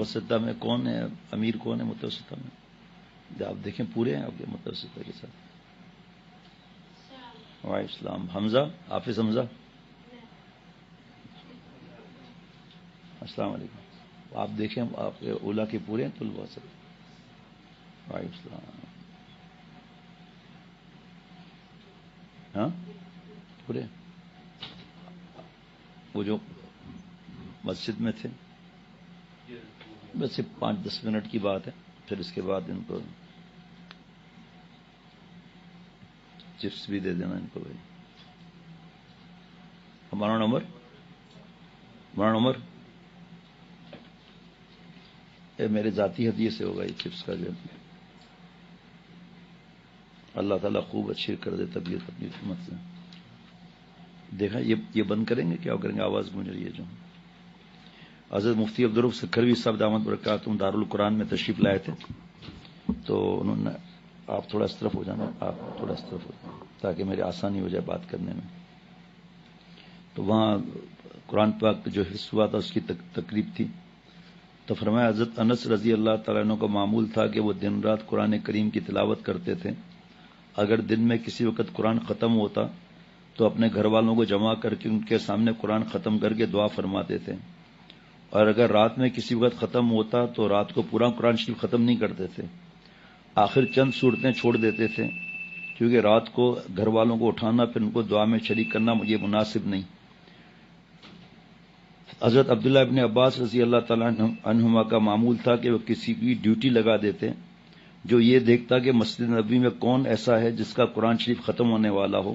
متوسطہ میں کون ہے امیر، کون ہے متوسطہ میں؟ آپ دیکھیں پورے ہیں آپ کے متوسطہ کے ساتھ. وعلیکم السلام. حمزہ، حافظ حمزہ، السلام علیکم. آپ دیکھیں آپ کے اولا کے پورے ہیں طلباء سب. وعلیکم السلام. ہاں پورے. وہ جو مسجد میں تھے بس صرف 5-10 منٹ کی بات ہے، پھر اس کے بعد ان کو چپس بھی دے دینا ان کو. بھائی ہمارا نمبر میرے ذاتی ہدیے سے ہوگا یہ چپس کا جو. اللہ تعالیٰ خوب اچھی کر دے طبیعت اپنی حکمت سے. دیکھا یہ بند کریں گے، کیا کریں گے؟ آواز گونج رہی ہے جو. حضرت مفتی عبدالرؤف سکھروی صاحب دامت برکاتہم دارالقرآن میں تشریف لائے تھے، تو انہوں نے آپ تھوڑا اس طرف ہو جانا، آپ تھوڑا اس طرف ہو جانا تاکہ میری آسانی ہو جائے بات کرنے میں. تو وہاں قرآن پاک جو حفظ ہوا تھا اس کی تقریب تھی. تو فرمایا حضرت انس رضی اللہ تعالیٰ عنہ کا معمول تھا کہ وہ دن رات قرآن کریم کی تلاوت کرتے تھے. اگر دن میں کسی وقت قرآن ختم ہوتا تو اپنے گھر والوں کو جمع کر کے ان کے سامنے قرآن ختم کر کے دعا فرماتے تھے، اور اگر رات میں کسی وقت ختم ہوتا تو رات کو پورا قرآن شریف ختم نہیں کرتے تھے، آخر چند صورتیں چھوڑ دیتے تھے، کیونکہ رات کو گھر والوں کو اٹھانا پھر ان کو دعا میں شریک کرنا یہ مناسب نہیں. حضرت عبداللہ ابن عباس رضی اللہ تعالیٰ عنہما کا معمول تھا کہ وہ کسی کی ڈیوٹی لگا دیتے جو یہ دیکھتا کہ مسجد نبوی میں کون ایسا ہے جس کا قرآن شریف ختم ہونے والا ہو.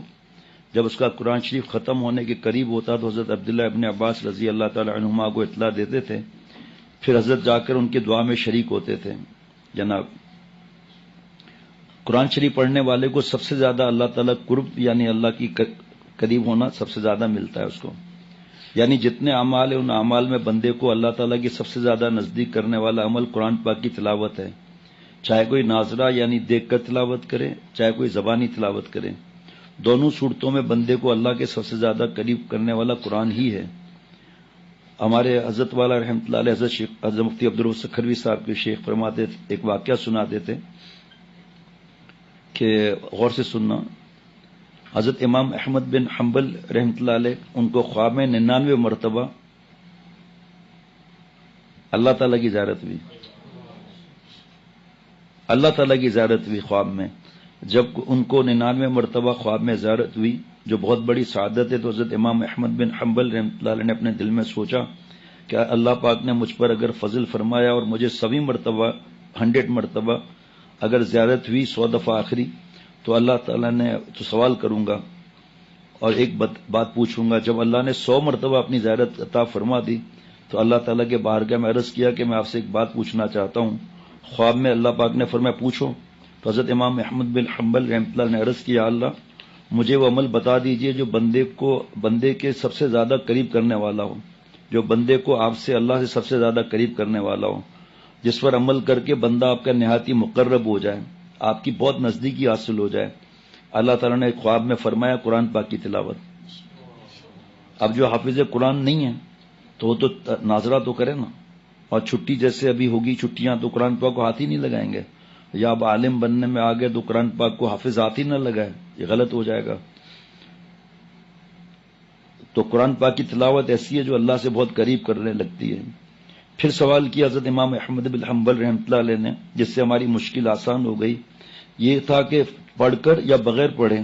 جب اس کا قرآن شریف ختم ہونے کے قریب ہوتا تو حضرت عبداللہ ابن عباس رضی اللہ تعالی عنہما کو اطلاع دیتے تھے، پھر حضرت جا کر ان کی دعا میں شریک ہوتے تھے. جناب قرآن شریف پڑھنے والے کو سب سے زیادہ اللہ تعالیٰ قرب یعنی اللہ کی قریب ہونا سب سے زیادہ ملتا ہے اس کو. یعنی جتنے اعمال ہیں ان اعمال میں بندے کو اللہ تعالیٰ کی سب سے زیادہ نزدیک کرنے والا عمل قرآن پاک کی تلاوت ہے، چاہے کوئی ناظرہ یعنی دیکھ کر تلاوت کرے، چاہے کوئی زبانی تلاوت کرے. دونوں صورتوں میں بندے کو اللہ کے سب سے زیادہ قریب کرنے والا قرآن ہی ہے. ہمارے حضرت والا رحمۃ اللہ علیہ حضرت مفتی عبدالرؤف سکھروی صاحب کے شیخ فرماتے ایک واقعہ سناتے تھے کہ غور سے سننا. حضرت امام احمد بن حنبل رحمۃ اللہ علیہ ان کو خواب میں 99 مرتبہ اللہ تعالیٰ کی زیارت ہوئی. اللہ تعالیٰ کی زیارت ہوئی خواب میں. جب ان کو 99 مرتبہ خواب میں زیارت ہوئی جو بہت بڑی سعادت ہے، تو حضرت امام احمد بن حنبل رحمۃ اللہ علیہ نے اپنے دل میں سوچا کہ اللہ پاک نے مجھ پر اگر فضل فرمایا اور مجھے 100 مرتبہ 100 مرتبہ اگر زیارت ہوئی 100 دفعہ آخری، تو اللہ تعالیٰ نے تو سوال کروں گا اور ایک بات پوچھوں گا. جب اللہ نے 100 مرتبہ اپنی زیارت عطا فرما دی تو اللہ تعالیٰ کے بارگاہ میں عرض کیا کہ میں آپ سے ایک بات پوچھنا چاہتا ہوں. خواب میں اللہ پاک نے فرمایا پوچھو. تو حضرت امام احمد بن حنبل رحمۃ اللہ نے عرض کیا اللہ مجھے وہ عمل بتا دیجئے جو بندے کے سب سے زیادہ قریب کرنے والا ہو، جو بندے کو آپ سے اللہ سے سب سے زیادہ قریب کرنے والا ہو، جس پر عمل کر کے بندہ آپ کا نہایت مقرب ہو جائے، آپ کی بہت نزدیکی حاصل ہو جائے. اللہ تعالیٰ نے خواب میں فرمایا قرآن پاک کی تلاوت. اب جو حافظ قرآن نہیں ہے تو وہ تو ناظرہ تو کرے نا، اور چھٹی جیسے ابھی ہوگی چھٹیاں تو قرآن پاک کو ہاتھ ہی نہیں لگائیں گے، یا اب عالم بننے میں آگے تو قرآن پاک کو حافظ ہاتھ ہی نہ لگائے، یہ غلط ہو جائے گا. تو قرآن پاک کی تلاوت ایسی ہے جو اللہ سے بہت قریب کرنے لگتی ہے. پھر سوال کیا حضرت امام احمد بن حنبل رحمۃ اللہ علیہ نے، جس سے ہماری مشکل آسان ہو گئی. یہ تھا کہ پڑھ کر یا بغیر پڑھے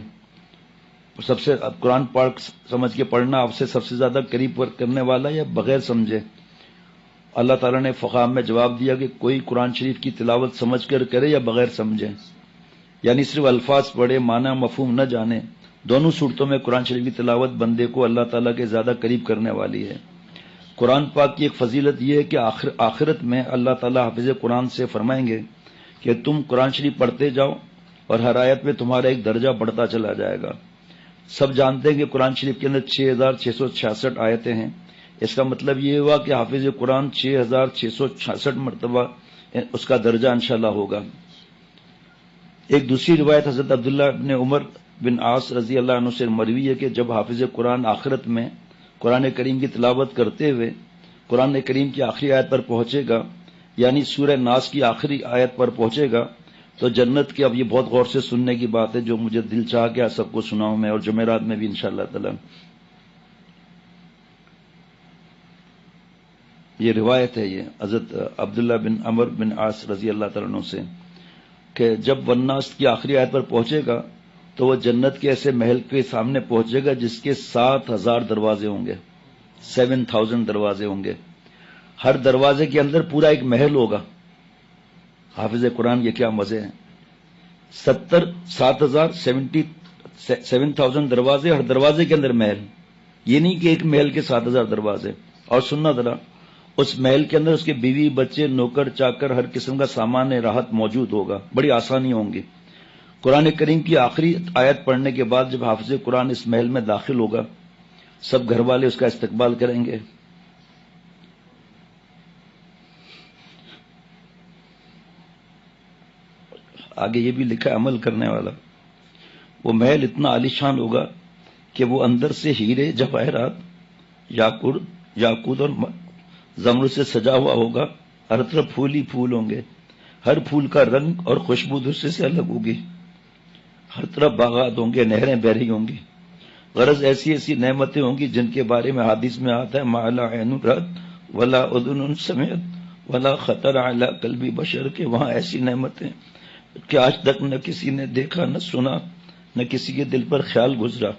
سب سے قرآن پاک سمجھ کے پڑھنا آپ سے سب سے زیادہ قریب کرنے والا یا بغیر سمجھے. اللہ تعالیٰ نے فقہ میں جواب دیا کہ کوئی قرآن شریف کی تلاوت سمجھ کر کرے یا بغیر سمجھے، یعنی صرف الفاظ پڑھے معنی مفہوم نہ جانے. دونوں صورتوں میں قرآن شریف کی تلاوت بندے کو اللہ تعالیٰ کے زیادہ قریب کرنے والی ہے. قرآن پاک کی ایک فضیلت یہ ہے کہ آخرت میں اللہ تعالیٰ حافظ قرآن سے فرمائیں گے کہ تم قرآن شریف پڑھتے جاؤ اور ہر آیت میں تمہارا ایک درجہ بڑھتا چلا جائے گا. سب جانتے ہیں کہ قرآن شریف کے اندر 6666 آیتیں ہیں. اس کا مطلب یہ ہوا کہ حافظ قرآن 6666 مرتبہ اس کا درجہ انشاءاللہ ہوگا. ایک دوسری روایت حضرت عبداللہ بن عمر بن عاص رضی اللہ عنہ سے مروی ہے کہ جب حافظ قرآن آخرت میں قرآن کریم کی تلاوت کرتے ہوئے قرآن کریم کی آخری آیت پر پہنچے گا یعنی سورہ ناس کی آخری آیت پر پہنچے گا تو جنت کی، اب یہ بہت غور سے سننے کی بات ہے جو مجھے دل چاہ کے سب کو سناؤں میں، اور جمعرات میں بھی انشاءاللہ تعالی. یہ روایت ہے، یہ حضرت عبداللہ بن عمر بن عاص رضی اللہ تعالیٰ عنہ سے، کہ جب والناس کی آخری آیت پر پہنچے گا تو وہ جنت کے ایسے محل کے سامنے پہنچے گا جس کے 7,000 دروازے ہوں گے، 7,000 دروازے ہوں گے. ہر دروازے کے اندر پورا ایک محل ہوگا. حافظ قرآن یہ کیا مزے ہیں. 7,000 دروازے، ہر دروازے کے اندر محل. یہ نہیں کہ ایک محل کے 7,000 دروازے. اور سننا ذرا، اس محل کے اندر اس کے بیوی بچے نوکر چاکر ہر قسم کا سامان راحت موجود ہوگا، بڑی آسانی ہوں گی. قرآن کریم کی آخری آیت پڑھنے کے بعد جب حافظ قرآن اس محل میں داخل ہوگا، سب گھر والے اس کا استقبال کریں گے. آگے یہ بھی لکھا ہے عمل کرنے والا. وہ محل اتنا عالیشان ہوگا کہ وہ اندر سے ہیرے جواہرات یاقوت اور زمرد سے سجا ہوا ہوگا. ہر طرف پھول ہی پھول ہوں گے، ہر پھول کا رنگ اور خوشبو دوسرے سے الگ ہوگی. ہر طرف باغات ہوں گے، نہریں بہ رہی ہوں گی. غرض ایسی ایسی نعمتیں ہوں گی جن کے بارے میں حدیث میں آتا ہے ما لا عین رأت ولا اذن سمعت ولا خطر علی قلب بشر، کہ وہاں ایسی نعمتیں کہ آج تک نہ کسی نے دیکھا نہ سنا، نہ کسی کے دل پر خیال گزرا.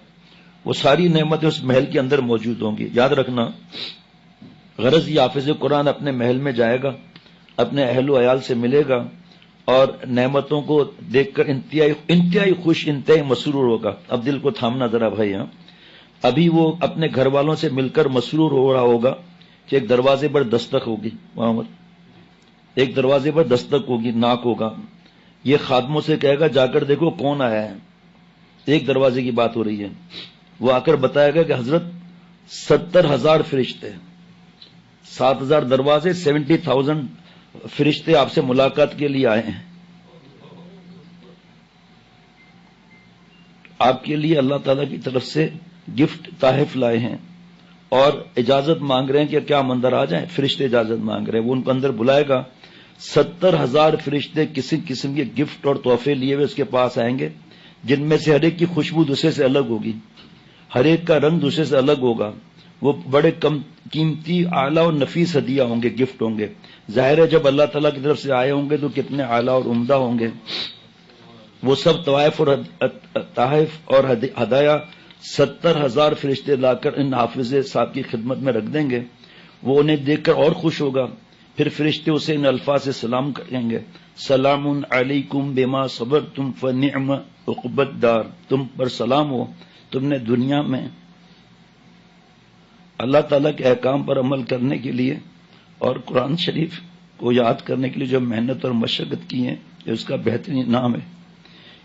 وہ ساری نعمتیں اس محل کے اندر موجود ہوں گی. یاد رکھنا، غرض یہ حافظ قرآن اپنے محل میں جائے گا، اپنے اہل و عیال سے ملے گا اور نعمتوں کو دیکھ کر انتہائی خوش، انتہائی مسرور ہوگا. اب دل کو تھامنا ذرا بھائی. ابھی وہ اپنے گھر والوں سے مل کر مسرور ہو رہا ہوگا کہ ایک دروازے پر دستک ہوگی، ایک دروازے پر دستک ہوگی، ناک ہوگا. یہ خادموں سے کہے گا جا کر دیکھو کون آیا ہے. ایک دروازے کی بات ہو رہی ہے. وہ آ کر بتائے گا کہ حضرت 70,000 فرشتے، 7,000 دروازے، 70,000 فرشتے آپ سے ملاقات کے لیے آئے ہیں. آپ کے لیے اللہ تعالی کی طرف سے گفٹ تحائف لائے ہیں اور اجازت مانگ رہے ہیں کہ کیا ہم اندر آ جائیں. فرشتے اجازت مانگ رہے ہیں. وہ ان کو اندر بلائے گا. 70,000 فرشتے قسم قسم کے گفٹ اور تحفے لیے ہوئے اس کے پاس آئیں گے، جن میں سے ہر ایک کی خوشبو دوسرے سے الگ ہوگی، ہر ایک کا رنگ دوسرے سے الگ ہوگا. وہ بڑے کم قیمتی اعلیٰ اور نفیس ہدیہ ہوں گے، گفٹ ہوں گے. ظاہر ہے جب اللہ تعالیٰ کی طرف سے آئے ہوں گے تو کتنے اعلیٰ اور عمدہ ہوں گے. وہ سب تحائف اور ہدایہ 70,000 فرشتے لا کر ان حافظ صاحب کی خدمت میں رکھ دیں گے. وہ انہیں دیکھ کر اور خوش ہوگا. پھر فرشتے اسے ان الفاظ سے سلام کریں گے، سلام علیکم بما صبرتم فنعم عقبی الدار. تم پر سلام ہو، تم نے دنیا میں اللہ تعالیٰ کے احکام پر عمل کرنے کے لیے اور قرآن شریف کو یاد کرنے کے لیے جو محنت اور مشقت کی ہے، یہ اس کا بہترین نام ہے.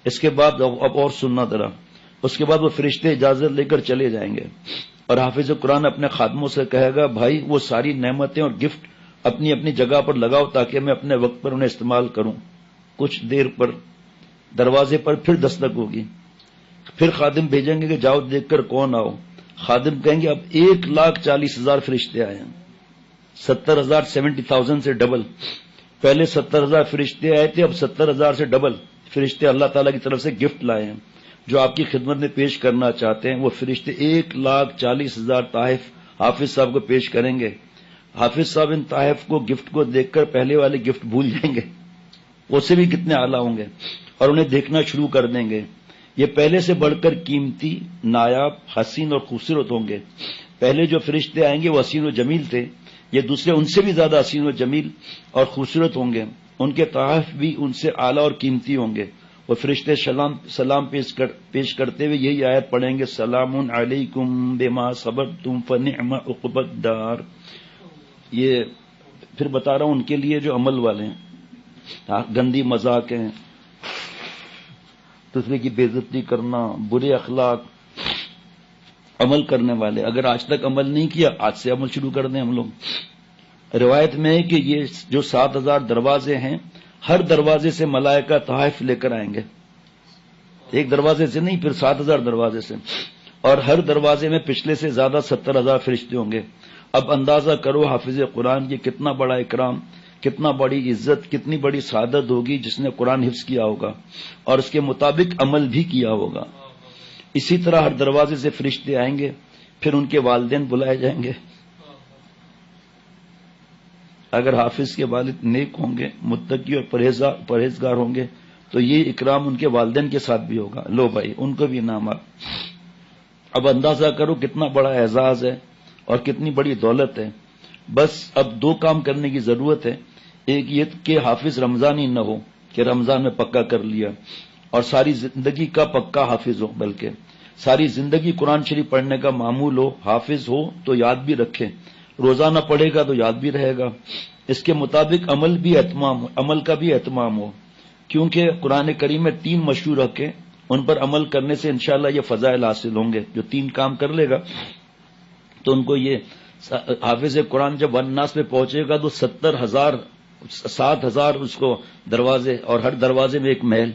اس کے بعد اب اور سننا ذرا. اس کے بعد وہ فرشتے اجازت لے کر چلے جائیں گے اور حافظ قرآن اپنے خادموں سے کہے گا بھائی وہ ساری نعمتیں اور گفٹ اپنی اپنی جگہ پر لگاؤ تاکہ میں اپنے وقت پر انہیں استعمال کروں. کچھ دیر پر دروازے پر پھر دستک ہوگی. پھر خادم بھیجیں گے کہ جاؤ دیکھ کر کون آؤ. خادم کہیں گے اب 1,40,000 فرشتے آئے ہیں. 70,000 70,000 سے ڈبل. پہلے 70,000 فرشتے آئے تھے، اب 70,000 سے ڈبل فرشتے اللہ تعالیٰ کی طرف سے گفٹ لائے ہیں جو آپ کی خدمت میں پیش کرنا چاہتے ہیں. وہ فرشتے 1,40,000 تحائف حافظ صاحب کو پیش کریں گے. حافظ صاحب ان تحائف کو، گفٹ کو دیکھ کر پہلے والے گفٹ بھول جائیں گے، اس سے بھی کتنے اعلیٰ ہوں گے، اور انہیں دیکھنا شروع کر دیں گے. یہ پہلے سے بڑھ کر قیمتی، نایاب، حسین اور خوبصورت ہوں گے. پہلے جو فرشتے آئیں گے وہ حسین و جمیل تھے، یہ دوسرے ان سے بھی زیادہ حسین و جمیل اور خوبصورت ہوں گے. ان کے تحائف بھی ان سے اعلیٰ اور قیمتی ہوں گے. وہ فرشتے سلام پیش کرتے ہوئے یہی آیت پڑھیں گے، سلام علیکم بما صبرتم فنعم عقبی الدار. یہ پھر بتا رہا ہوں ان کے لیے جو عمل والے ہیں. گندی مذاق ہیں، دوسرے کی بے عزتی کرنا، برے اخلاق، عمل کرنے والے. اگر آج تک عمل نہیں کیا، آج سے عمل شروع کر دیں ہم لوگ. روایت میں ہے کہ یہ جو 7,000 دروازے ہیں، ہر دروازے سے ملائکہ تحائف لے کر آئیں گے. ایک دروازے سے نہیں، پھر 7,000 دروازے سے، اور ہر دروازے میں پچھلے سے زیادہ 70,000 فرشتے ہوں گے. اب اندازہ کرو حافظ قرآن کی کتنا بڑا اکرام کتنا بڑی عزت، کتنی بڑی سعادت ہوگی جس نے قرآن حفظ کیا ہوگا اور اس کے مطابق عمل بھی کیا ہوگا۔ اسی طرح ہر دروازے سے فرشتے آئیں گے، پھر ان کے والدین بلائے جائیں گے۔ اگر حافظ کے والد نیک ہوں گے، متقی اور پرہیزگار ہوں گے تو یہ اکرام ان کے والدین کے ساتھ بھی ہوگا۔ لو بھائی، ان کو بھی انعامات۔ اب اندازہ کرو کتنا بڑا اعزاز ہے اور کتنی بڑی دولت ہے۔ بس اب دو کام کرنے کی ضرورت ہے، ایک یہ کہ حافظ رمضانی نہ ہو کہ رمضان میں پکا کر لیا اور ساری زندگی کا پکا حافظ ہو، بلکہ ساری زندگی قرآن شریف پڑھنے کا معمول ہو، حافظ ہو تو یاد بھی رکھے، روزانہ پڑھے گا تو یاد بھی رہے گا، اس کے مطابق عمل کا بھی اہتمام ہو، کیونکہ قرآن کریم میں 3 مشہور حق ہیں، ان پر عمل کرنے سے انشاءاللہ یہ فضائل حاصل ہوں گے۔ جو 3 کام کر لے گا تو ان کو یہ حافظ قرآن جب الناس پہ پہنچے گا تو 7,000 اس کو دروازے، اور ہر دروازے میں ایک محل،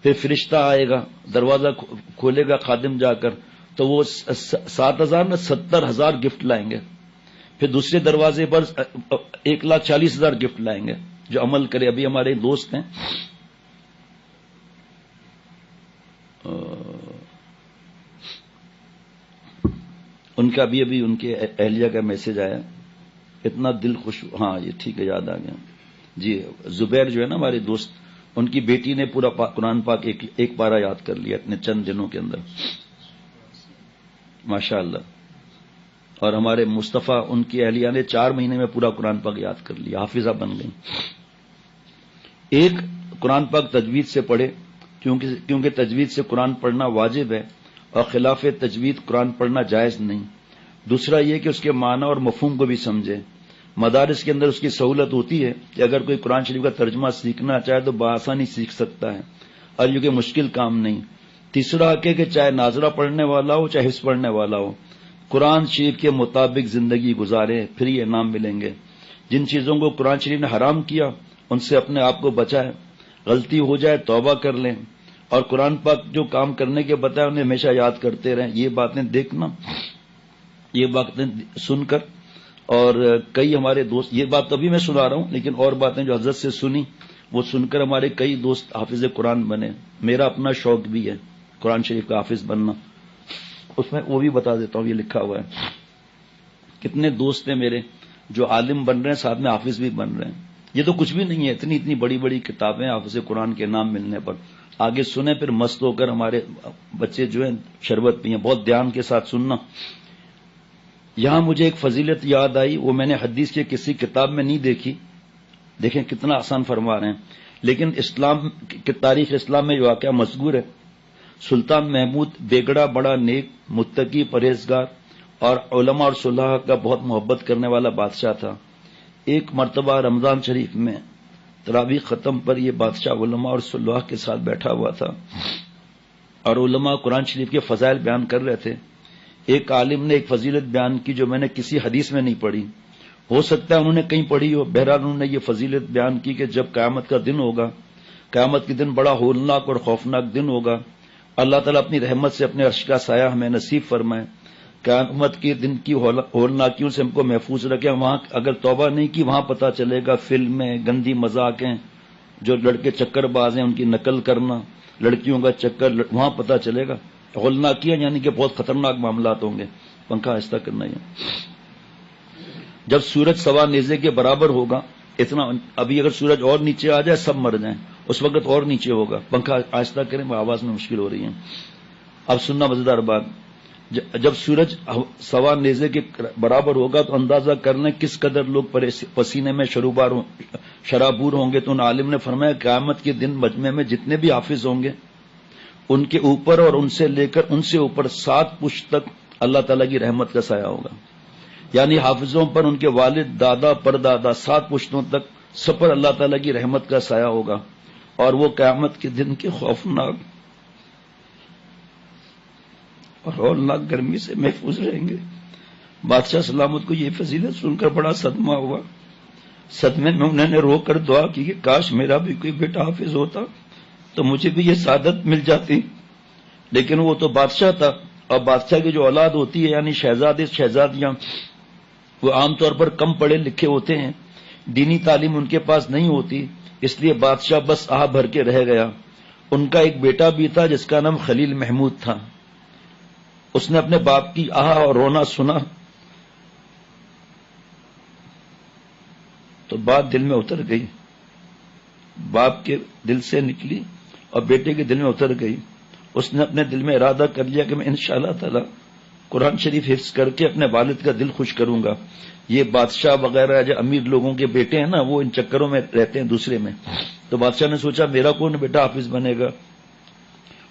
پھر فرشتہ آئے گا، دروازہ کھولے گا خادم جا کر تو وہ 7,000 میں 70,000 گفٹ لائیں گے، پھر دوسرے دروازے پر 1,40,000 گفٹ لائیں گے جو عمل کرے۔ ابھی ہمارے دوست ہیں، ان کا ابھی ان کے اہلیہ کا میسج آیا، اتنا دل خوش، ہاں یہ ٹھیک ہے، یاد آ گیا جی۔ زبیر جو ہے نا ہمارے دوست، ان کی بیٹی نے پورا قرآن پاک ایک پارہ یاد کر لیا اتنے چند دنوں کے اندر، ماشاءاللہ۔ اور ہمارے مصطفیٰ، ان کی اہلیہ نے 4 مہینے میں پورا قرآن پاک یاد کر لیا، حافظہ بن گئی۔ ایک، قرآن پاک تجوید سے پڑھے، کیونکہ تجوید سے قرآن پڑھنا واجب ہے اور خلاف تجوید قرآن پڑھنا جائز نہیں۔ دوسرا یہ کہ اس کے معنی اور مفہوم کو بھی سمجھے۔ مدارس کے اندر اس کی سہولت ہوتی ہے کہ اگر کوئی قرآن شریف کا ترجمہ سیکھنا چاہے تو بآسانی سیکھ سکتا ہے، اور یہ کہ مشکل کام نہیں۔ تیسرا حق ہے کہ چاہے ناظرہ پڑھنے والا ہو چاہے حفظ پڑھنے والا ہو، قرآن شریف کے مطابق زندگی گزارے، پھر یہ انعام ملیں گے۔ جن چیزوں کو قرآن شریف نے حرام کیا ان سے اپنے آپ کو بچائے، غلطی ہو جائے توبہ کر لیں، اور قرآن پاک جو کام کرنے کے بتائے انہیں ہمیشہ یاد کرتے رہیں۔ یہ باتیں دیکھنا، یہ باتیں سن کر، اور کئی ہمارے دوست، یہ بات ابھی میں سنا رہا ہوں لیکن اور باتیں جو حضرت سے سنی وہ سن کر ہمارے کئی دوست حافظ قرآن بنے۔ میرا اپنا شوق بھی ہے قرآن شریف کا حافظ بننا، اس میں وہ بھی بتا دیتا ہوں، یہ لکھا ہوا ہے۔ کتنے دوست ہیں میرے جو عالم بن رہے ہیں، ساتھ میں حافظ بھی بن رہے ہیں۔ یہ تو کچھ بھی نہیں ہے، اتنی بڑی بڑی کتابیں حافظ قرآن کے نام ملنے پر۔ آگے سنیں پھر مست ہو کر، ہمارے بچے جو ہیں شربت پئیں، بہت دھیان کے ساتھ سننا۔ یہاں مجھے ایک فضیلت یاد آئی، وہ میں نے حدیث کے کسی کتاب میں نہیں دیکھی، دیکھیں کتنا آسان فرما رہے ہیں، لیکن اسلام کی تاریخ اسلام میں یہ واقعہ مذکور ہے۔ سلطان محمود بیگڑا بڑا نیک، متقی، پرہیزگار اور علماء اور صلحاء کا بہت محبت کرنے والا بادشاہ تھا۔ ایک مرتبہ رمضان شریف میں تراویح ختم پر یہ بادشاہ علماء اور صلحاء کے ساتھ بیٹھا ہوا تھا اور علماء قرآن شریف کے فضائل بیان کر رہے تھے۔ ایک عالم نے ایک فضیلت بیان کی جو میں نے کسی حدیث میں نہیں پڑھی، ہو سکتا ہے انہوں نے کہیں پڑھی ہو، بہرحال انہوں نے یہ فضیلت بیان کی کہ جب قیامت کا دن ہوگا، قیامت کے دن بڑا ہولناک اور خوفناک دن ہوگا، اللہ تعالیٰ اپنی رحمت سے اپنے عرش کا سایہ ہمیں نصیب فرمائے، قیامت کے دن کی ہولناکیوں سے ہم کو محفوظ رکھے۔ وہاں اگر توبہ نہیں کی وہاں پتہ چلے گا فلمیں، گندی مذاقیں، جو لڑکے چکر باز ہیں ان کی نقل کرنا، لڑکیوں کا چکر، وہاں پتہ چلے گا ہولناکیاں، یعنی کہ بہت خطرناک معاملات ہوں گے۔ پنکھا آہستہ کرنا ہے۔ جب سورج سوا نیزے کے برابر ہوگا، اتنا، ابھی اگر سورج اور نیچے آ جائے سب مر جائیں، اس وقت اور نیچے ہوگا۔ پنکھا آہستہ کریں، آواز میں مشکل ہو رہی ہے۔ اب سننا مزیدار بات، جب سورج سوا نیزے کے برابر ہوگا تو اندازہ کر لیں کس قدر لوگ پسینے میں شرابور ہوں گے۔ تو ان عالم نے فرمایا قیامت کے دن مجمع میں جتنے بھی حافظ ہوں گے ان کے اوپر اور ان سے لے کر ان سے اوپر 7 پشت تک اللہ تعالیٰ کی رحمت کا سایہ ہوگا، یعنی حافظوں پر ان کے والد، دادا، پردادا، 7 پشتوں تک سب پر اللہ تعالیٰ کی رحمت کا سایہ ہوگا، اور وہ قیامت کے دن کے خوفناک اور ہولناک گرمی سے محفوظ رہیں گے۔ بادشاہ سلامت کو یہ فضیلت سن کر بڑا صدمہ ہوا۔ صدمے میں انہوں نے رو کر دعا کی کہ کاش میرا بھی کوئی بیٹا حافظ ہوتا تو مجھے بھی یہ سعادت مل جاتی، لیکن وہ تو بادشاہ تھا، اور بادشاہ کی جو اولاد ہوتی ہے یعنی شہزادے شہزادیاں، وہ عام طور پر کم پڑھے لکھے ہوتے ہیں، دینی تعلیم ان کے پاس نہیں ہوتی، اس لیے بادشاہ بس آہ بھر کے رہ گیا۔ ان کا ایک بیٹا بھی تھا جس کا نام خلیل محمود تھا۔ اس نے اپنے باپ کی آہ اور رونا سنا تو بات دل میں اتر گئی، باپ کے دل سے نکلی اور بیٹے کے دل میں اتر گئی۔ اس نے اپنے دل میں ارادہ کر لیا کہ میں انشاءاللہ تعالی قرآن شریف حفظ کر کے اپنے والد کا دل خوش کروں گا۔ یہ بادشاہ وغیرہ جو امیر لوگوں کے بیٹے ہیں نا، وہ ان چکروں میں رہتے ہیں دوسرے میں۔ تو بادشاہ نے سوچا میرا کون بیٹا حافظ بنے گا؟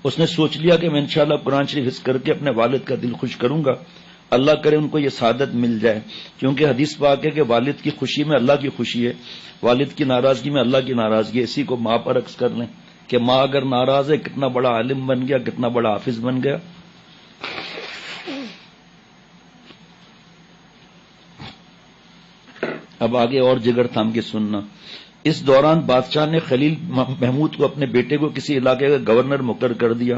اس نے سوچ لیا کہ میں انشاءاللہ قرآن شریف حفظ کر کے اپنے والد کا دل خوش کروں گا، اللہ کرے ان کو یہ سعادت مل جائے، کیونکہ حدیث پاک ہے کہ والد کی خوشی میں اللہ کی خوشی ہے، والد کی ناراضگی میں اللہ کی ناراضگی ہے۔ اسی کو ماں پر عکس کر لیں کہ ماں اگر ناراض ہے، کتنا بڑا عالم بن گیا، کتنا بڑا حافظ بن گیا۔ اب آگے اور جگر تھام کے سننا۔ اس دوران بادشاہ نے خلیل محمود کو اپنے بیٹے کو کسی علاقے کا گورنر مقرر کر دیا،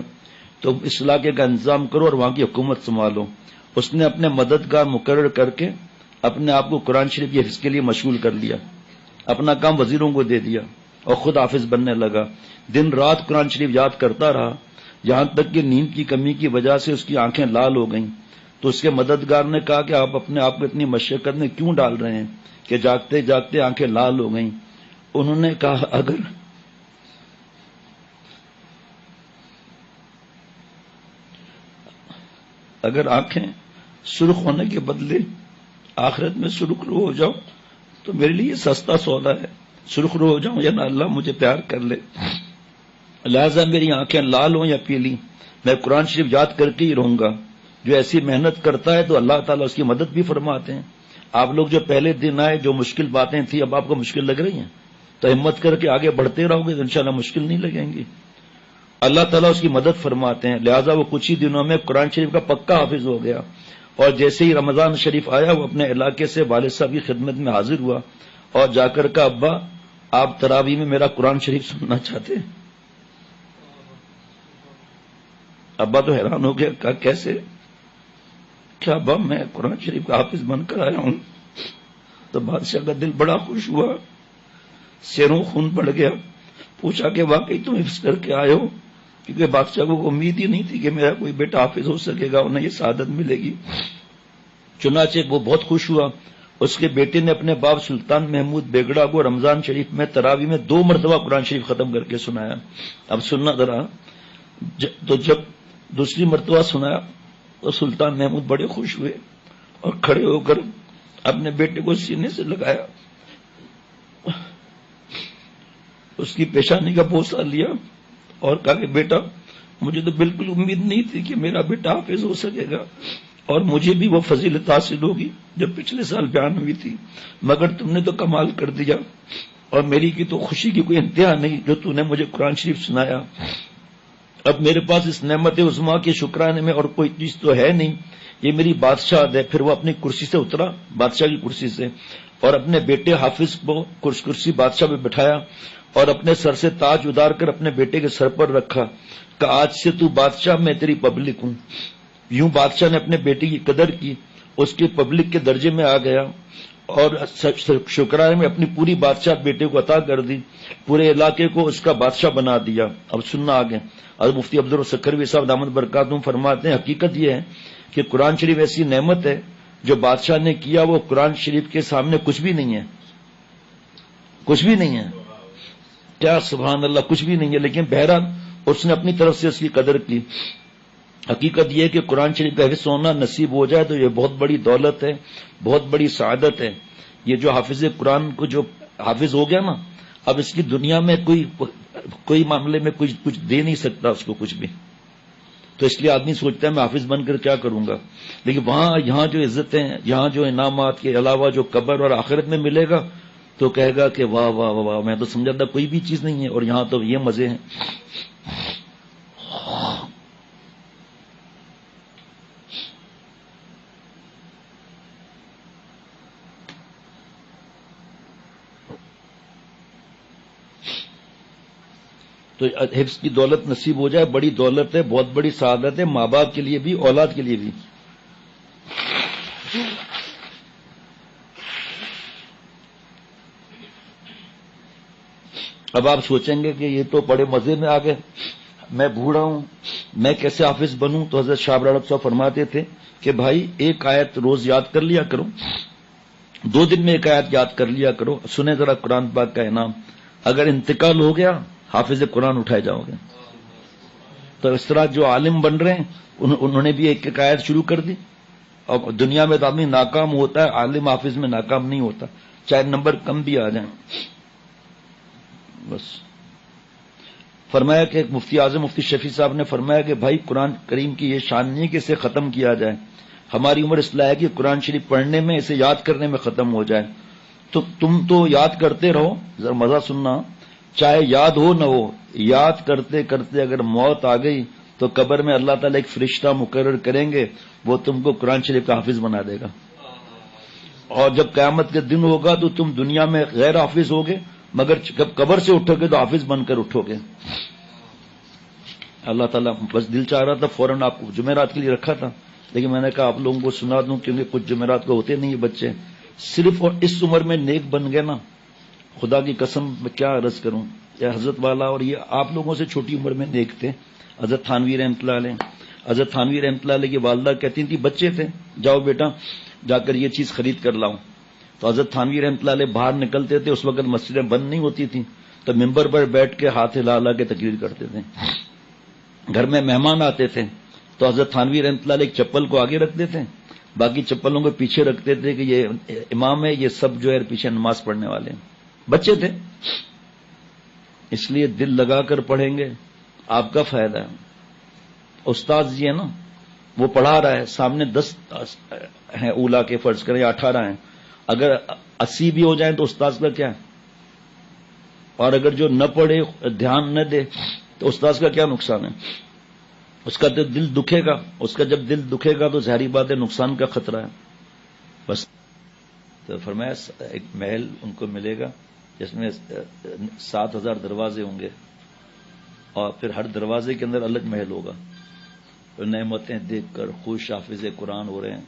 تو اس علاقے کا انتظام کرو اور وہاں کی حکومت سنبھالو۔ اس نے اپنے مددگار مقرر کر کے اپنے آپ کو قرآن شریف کے حفظ کے لیے مشغول کر لیا، اپنا کام وزیروں کو دے دیا اور خود حافظ بننے لگا۔ دن رات قرآن شریف یاد کرتا رہا، یہاں تک کہ نیند کی کمی کی وجہ سے اس کی آنکھیں لال ہو گئیں۔ تو اس کے مددگار نے کہا کہ آپ اپنے آپ کو اتنی مشقت میں کیوں ڈال رہے ہیں کہ جاگتے جاگتے آنکھیں لال ہو گئیں؟ انہوں نے کہا اگر آنکھیں سرخ ہونے کے بدلے آخرت میں سرخ رو ہو جاؤ تو میرے لیے سستا سودا ہے، سرخ رو ہو جاؤں یا نہ اللہ مجھے پیار کر لے، لہذا میری آنکھیں لال ہوں یا پیلی، میں قرآن شریف یاد کر کے ہی رہوں گا۔ جو ایسی محنت کرتا ہے تو اللہ تعالیٰ اس کی مدد بھی فرماتے ہیں۔ آپ لوگ جو پہلے دن آئے، جو مشکل باتیں تھیں اب آپ کو مشکل لگ رہی ہیں، تو ہمت کر کے آگے بڑھتے رہو گے تو انشاءاللہ مشکل نہیں لگیں گی، اللہ تعالیٰ اس کی مدد فرماتے ہیں۔ لہٰذا وہ کچھ ہی دنوں میں قرآن شریف کا پکا حافظ ہو گیا، اور جیسے ہی رمضان شریف آیا وہ اپنے علاقے سے والد صاحب کی خدمت میں حاضر ہوا اور جا کر کہا ابا آپ تراویح میں میرا قرآن شریف سننا چاہتے ہیں؟ ابا تو حیران ہو گیا، کہا کیسے؟ کیا ابا میں قرآن شریف کا حافظ بن کر آیا ہوں؟ تو بادشاہ کا دل بڑا خوش ہوا، سینوں خون بڑھ گیا، پوچھا کہ واقعی تم حفظ کر کے آئے ہو؟ کیونکہ بادشاہ کو امید ہی نہیں تھی کہ میرا کوئی بیٹا حافظ ہو سکے گا، انہیں یہ سعادت ملے گی۔ چنانچہ وہ بہت خوش ہوا۔ اس کے بیٹے نے اپنے باپ سلطان محمود بیگڑا کو رمضان شریف میں تراویح میں 2 مرتبہ قرآن شریف ختم کر کے سنایا۔ اب سننا ذرا، تو جب دوسری مرتبہ سنایا تو سلطان محمود بڑے خوش ہوئے اور کھڑے ہو کر اپنے بیٹے کو سینے سے لگایا، اس کی پیشانی کا بوسہ لیا اور کہا کہ بیٹا مجھے تو بالکل امید نہیں تھی کہ میرا بیٹا حافظ ہو سکے گا اور مجھے بھی وہ فضیلت حاصل ہوگی جو پچھلے سال بیان ہوئی تھی، مگر تم نے تو کمال کر دیا اور میری کی تو خوشی کی کوئی انتہا نہیں جو تو نے مجھے قرآن شریف سنایا۔ اب میرے پاس اس نعمت عظمیٰ کے شکرانے میں اور کوئی چیز تو ہے نہیں، یہ میری بادشاہت ہے۔ پھر وہ اپنی کرسی سے اترا، بادشاہ کی کرسی سے، اور اپنے بیٹے حافظ کو کرسی بادشاہ پہ بٹھایا اور اپنے سر سے تاج اتار کر اپنے بیٹے کے سر پر رکھا کہ آج سے تو بادشاہ، میں تیری پبلک ہوں۔ یوں بادشاہ نے اپنے بیٹے کی قدر کی، اس کے پبلک کے درجے میں آ گیا اور شکرانے میں اپنی پوری بادشاہ بیٹے کو عطا کر دی، پورے علاقے کو اس کا بادشاہ بنا دیا۔ اب سننا آگے، حضرت مفتی عبدالرؤف سکھروی صاحب دامت برکاتہم فرماتے ہیں حقیقت یہ ہے کہ قرآن شریف ایسی نعمت ہے جو بادشاہ نے کیا وہ قرآن شریف کے سامنے کچھ بھی نہیں ہے، کچھ بھی نہیں ہے، کیا سبحان اللہ، کچھ بھی نہیں ہے، لیکن بہرحال اس نے اپنی طرف سے اس کی قدر کی۔ حقیقت یہ ہے کہ قرآن شریف کا حفظ ہونا نصیب ہو جائے تو یہ بہت بڑی دولت ہے، بہت بڑی سعادت ہے۔ یہ جو حافظ قرآن کو جو حافظ ہو گیا نا، اب اس کی دنیا میں کوئی معاملے میں کچھ دے نہیں سکتا اس کو کچھ بھی، تو اس لیے آدمی سوچتا ہے میں حافظ بن کر کیا کروں گا، لیکن یہاں جو عزتیں، یہاں جو انعامات کے علاوہ جو قبر اور آخرت میں ملے گا تو کہے گا کہ واہ واہ واہ، میں تو سمجھا تھا کوئی بھی چیز نہیں ہے اور یہاں تو یہ مزے ہیں۔ تو حفظ کی دولت نصیب ہو جائے بڑی دولت ہے، بہت بڑی سعادت ہے، ماں باپ کے لیے بھی، اولاد کے لیے بھی۔ اب آپ سوچیں گے کہ یہ تو بڑے مزے میں آ گئے، میں بوڑھا ہوں، میں کیسے حافظ بنوں؟ تو حضرت شاہ ابرار صاحب فرماتے تھے کہ بھائی ایک آیت روز یاد کر لیا کرو، 2 دن میں ایک آیت یاد کر لیا کرو، سنیں ذرا قرآن پاک کا انعام، اگر انتقال ہو گیا حافظ قرآن اٹھائے جاؤ گے۔ تو اس طرح جو عالم بن رہے ہیں انہوں نے بھی ایک ایک آیت شروع کر دی، اور دنیا میں تو آدمی ناکام ہوتا ہے، عالم حافظ میں ناکام نہیں ہوتا، چاہے نمبر کم بھی آ جائیں۔ بس فرمایا کہ مفتی اعظم مفتی شفیع صاحب نے فرمایا کہ بھائی قرآن کریم کی یہ شان نہیں کہ اسے ختم کیا جائے، ہماری عمر اس لائق ہے کہ قرآن شریف پڑھنے میں، اسے یاد کرنے میں ختم ہو جائے، تو تم تو یاد کرتے رہو، ذرا مزہ سننا، چاہے یاد ہو نہ ہو، یاد کرتے کرتے اگر موت آ گئی تو قبر میں اللہ تعالیٰ ایک فرشتہ مقرر کریں گے، وہ تم کو قرآن شریف کا حافظ بنا دے گا، اور جب قیامت کے دن ہوگا تو تم دنیا میں غیر حافظ ہوگے، مگر جب قبر سے اٹھو گے تو حافظ بن کر اٹھو گے۔ اللہ تعالیٰ، بس دل چاہ رہا تھا فوراً آپ کو جمعرات کے لیے رکھا تھا، لیکن میں نے کہا آپ لوگوں کو سنا دوں، کیونکہ کچھ جمعرات کو ہوتے نہیں بچے، صرف اور اس عمر میں نیک بن گئے نا، خدا کی قسم میں کیا عرض کروں، یہ حضرت والا اور یہ آپ لوگوں سے چھوٹی عمر میں نیک تھے۔ حضرت تھانوی رحمۃ اللہ علیہ، حضرت تھانوی رحمۃ اللہ علیہ کی والدہ کہتی تھی، بچے تھے، جاؤ بیٹا جا کر یہ چیز خرید کر لاؤ، تو حضرت تھانوی رحمۃ اللہ علیہ باہر نکلتے تھے، اس وقت مسجدیں بند نہیں ہوتی تھیں، تو ممبر پر بیٹھ کے ہاتھ ہلا ہلا کے تقریر کرتے تھے۔ گھر میں مہمان آتے تھے تو حضرت تھانوی رحمۃ اللہ علیہ ایک چپل کو آگے رکھتے تھے، باقی چپلوں کو پیچھے رکھتے تھے کہ یہ امام ہے، یہ سب جو ہے پیچھے نماز پڑھنے والے ہیں۔ بچے تھے، اس لیے دل لگا کر پڑھیں گے آپ کا فائدہ ہے۔ استاد جی ہے نا، وہ پڑھا رہا ہے، سامنے 10 ہیں اولا کے، فرض کریں 18 ہیں، اگر 80 بھی ہو جائیں تو استاد کا کیا ہے، اور اگر جو نہ پڑھے دھیان نہ دے تو استاد کا کیا نقصان ہے؟ اس کا تو دل دکھے گا، اس کا جب دل دکھے گا تو ظاہری بات ہے نقصان کا خطرہ ہے۔ بس تو فرمایا ایک محل ان کو ملے گا جس میں 7000 دروازے ہوں گے، اور پھر ہر دروازے کے اندر الگ محل ہوگا، تو نعمتیں دیکھ کر خوش حافظ قرآن ہو رہے ہیں۔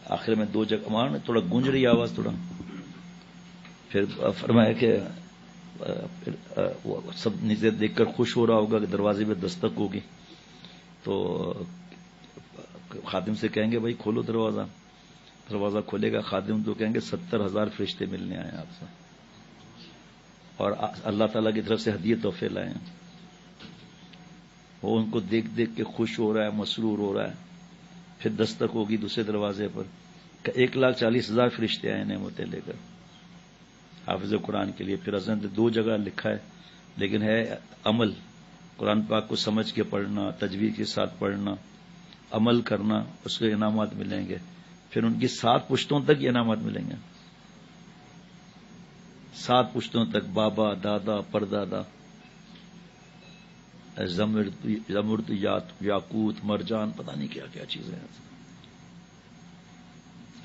آخر میں 2 جگہ وہاں تھوڑا گونج رہی آواز تھوڑا، پھر فرمایا کہ پھر وہ سب نیچے دیکھ کر خوش ہو رہا ہوگا کہ دروازے پہ دستک ہوگی، تو خادم سے کہیں گے بھائی کھولو دروازہ، دروازہ کھولے گا خادم تو کہیں گے 70,000 فرشتے ملنے آئے ہیں آپ سے، اور اللہ تعالیٰ کی طرف سے ہدیے تحفے لائے ہیں۔ وہ ان کو دیکھ دیکھ کے خوش ہو رہا ہے، مسرور ہو رہا ہے، پھر دستک ہوگی دوسرے دروازے پر، 1,40,000 فرشتے آئے نعمتیں لے کر حافظ قرآن کے لیے۔ پھر حضرت نے 2 جگہ لکھا ہے، لیکن ہے عمل، قرآن پاک کو سمجھ کے پڑھنا، تجوید کے ساتھ پڑھنا، عمل کرنا، اس کے انعامات ملیں گے۔ پھر ان کی 7 پشتوں تک یہ انعامات ملیں گے، 7 پشتوں تک، بابا، دادا، پردادا، زمرد، یاقوت، مرجان، پتہ نہیں کیا کیا چیزیں ہیں۔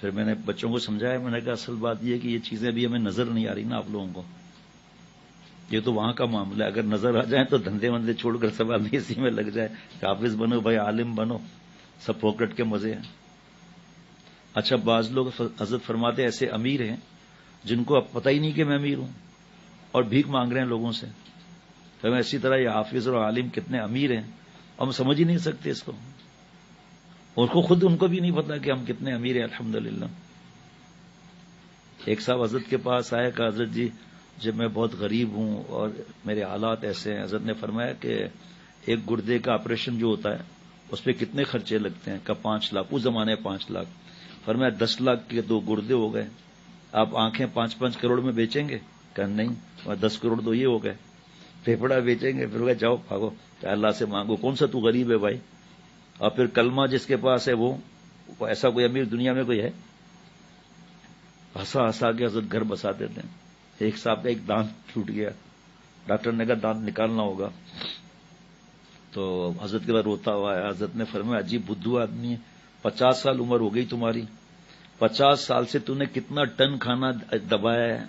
پھر میں نے بچوں کو سمجھایا، میں نے کہا اصل بات یہ ہے کہ یہ چیزیں بھی ہمیں نظر نہیں آ رہی نا آپ لوگوں کو، یہ تو وہاں کا معاملہ ہے، اگر نظر آ جائیں تو دھندے وندے چھوڑ کر سب آدمی اسی میں لگ جائے، حافظ بنو بھائی، عالم بنو، سب پاکٹ کے مزے ہیں۔ اچھا بعض لوگ حضرت فرماتے ایسے امیر ہیں جن کو اب پتہ ہی نہیں کہ میں امیر ہوں اور بھیک مانگ رہے ہیں لوگوں سے، تو میں اسی طرح یہ حافظ اور عالم کتنے امیر ہیں، ہم سمجھ ہی نہیں سکتے اس کو، اور خود ان کو بھی نہیں پتا کہ ہم کتنے امیر ہیں الحمدللہ۔ ایک صاحب حضرت کے پاس آئے، کہا حضرت جی جب میں بہت غریب ہوں اور میرے حالات ایسے ہیں، حضرت نے فرمایا کہ ایک گردے کا آپریشن جو ہوتا ہے اس پہ کتنے خرچے لگتے ہیں؟ کہا 5 لاکھ، اس زمانے 5 لاکھ۔ فرمایا 10 لاکھ کے 2 گردے ہو گئے، آپ آنکھیں 5-5 کروڑ میں بیچیں گے؟ کہا نہیں، 10 کروڑ تو یہ ہو گئے، پھیپڑا بیچیں گے؟ پھر جاؤ بھاگو، اللہ سے مانگو، کون سا تو غریب ہے بھائی؟ اور پھر کلمہ جس کے پاس ہے وہ ایسا کوئی امیر دنیا میں کوئی ہے؟ ہنسا ہنسا کے حضرت گھر بسا دیتے ہیں۔ ایک صاحب کا ایک دانت ٹوٹ گیا، ڈاکٹر نے کہا دانت نکالنا ہوگا، تو حضرت کے بعد روتا ہوا ہے، حضرت نے فرمایا عجیب بدھو آدمی ہے، 50 سال عمر ہو گئی تمہاری، 50 سال سے تم نے کتنا ٹن کھانا دبایا ہے،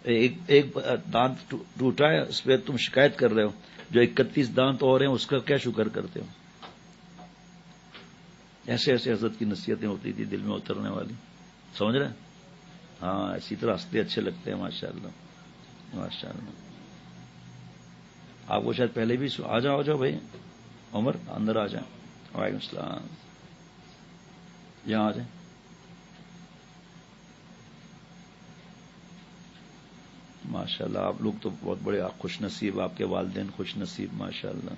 ایک دانت ٹوٹا ہے اس پہ تم شکایت کر رہے ہو، جو 31 دانت اور ہیں اس کا کیا شکر کرتے ہو؟ ایسے ایسے حضرت کی نصیحتیں ہوتی تھی دل میں اترنے والی، سمجھ رہے ہیں؟ ہاں اسی طرح ہنستے اچھے لگتے ہیں، ماشاءاللہ ماشاءاللہ۔ آپ کو شاید پہلے بھی آ جاؤ بھائی عمر اندر آ جائیں. وعلیکم السلام. یہاں آ جائیں. ماشاء اللہ آپ لوگ تو بہت بڑے خوش نصیب، آپ کے والدین خوش نصیب ماشاء اللہ.